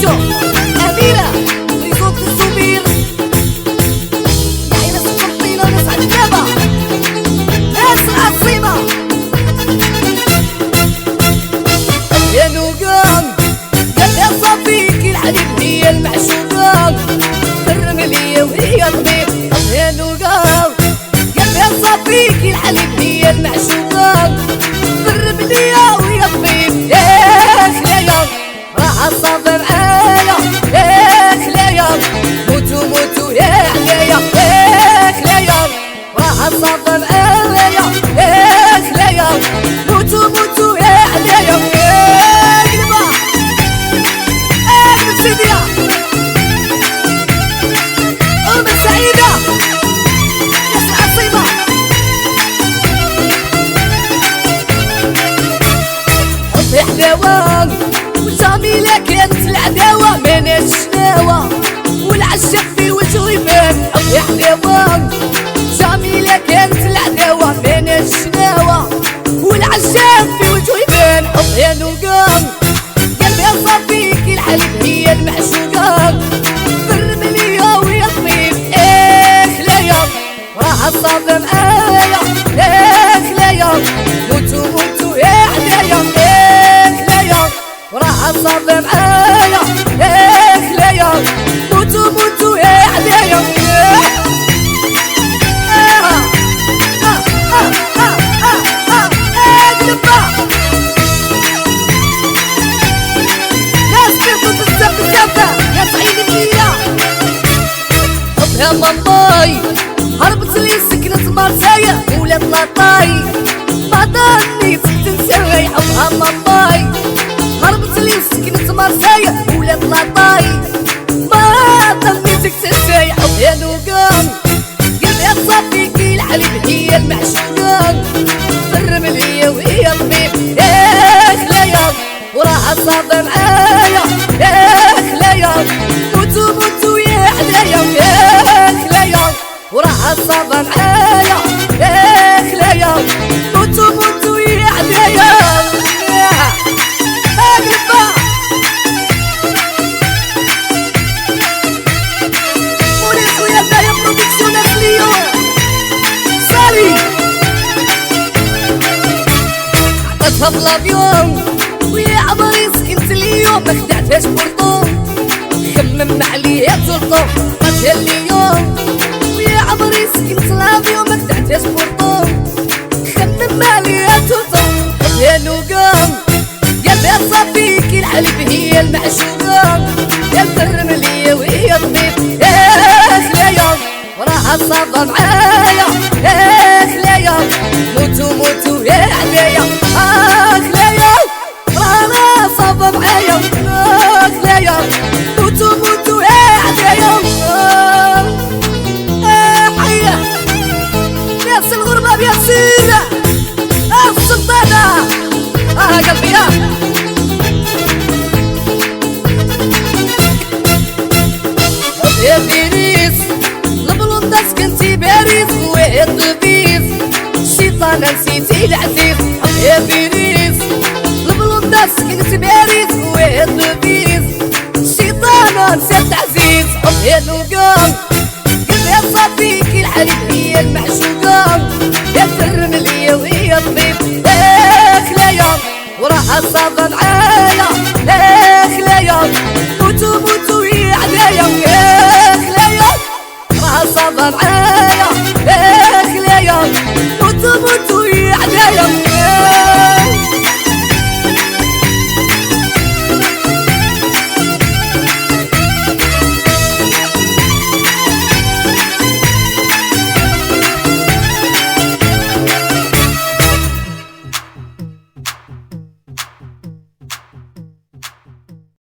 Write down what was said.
برودكسيون أميرة ريزوت الزبير يعني ناس الطينة وناس عنابة ناس العاصمة يا نوقان يا صافيك الحليب هي المعشوقة ترم ليا وهي طبيب يا نوقان يا صافيك الحليب هي المعشوقة ترم ليا وهي طبيب يا خلايا راح الصبر معايا يا خلايا موتو موتو يا عليا يا خلايا راح الصبر معايا يا خلايا موتو موتو يا عليا يا قلبا قلب سيديا أمة سعيدة ناس العاصمة حبي حلاوة وجميلة كانت العداوة ماناش شناوة والعشاق في وجهو يبان حبي حلاوة جميلة كانت العداوة ماناش شناوة والعشاق في وجهو يبان حب يا نوقان قلبي صافيك الحليب هي المعشوقة ترم ليا ويا طبيب ايه خلايا راح الصبر معايا ايه خلايا موتو موتو يا عليا ايه خلايا راح الصبر معايا ايه خلايا موتو موتو يا عليا يا ماماي هربت لي سكنت مارسايا ولاد لاطاي ما ضلني تنساي حبها ماماي هربت لي سكنت مارسايا ولاد لاطاي ما ضلني تنساي حب يا نوقان قلبي صافيك الحليب هي المعشوقة ترم ليا وهي طبيب يا خلايا وراح الصبر معايا يا خلايا موتو موتو يا عليا يا خلايا وراح الصبر معايا يا خلايا موتو موتو يا عليا قلبا وليت ويا دايا برودكسيون اليوم سالي عطاتها بلافيون ويا عمري سكنت اليوم ما خدعتهاش بورطون خمم عليا تلطف عطاتها اليوم ويا عمري سكنت لافيون ما خدعتهاش بورطون خمم عليا تلطف يا نوقان قلبي صافيك الحليب هي المعشوقة يا ترم ليا وهي طبيب يا خلايا راح الصبر معايا يا خلايا موتو موتو يا عليا خلايا راح الصبر معايا يا خلايا موتو موتو يا عليا حيا ناس الغربة بياسير السلطانة قلبي يا باريس البلوندة سكنتي باريس ويا الطبيب الشيطانة نسيتي العزيز يا باريس البلوندة سكنتي باريس ويا الطبيب الشيطانة نسيت العزيز يا نوقان قلبي صافيك الحليب هي المعشوقة يا ترم ليا وهي طبيب يا خلايا وراح الصبر معايا يا خلايا موتو موتو يا عليا يا خلايا راح الصبر معايا يا خلايا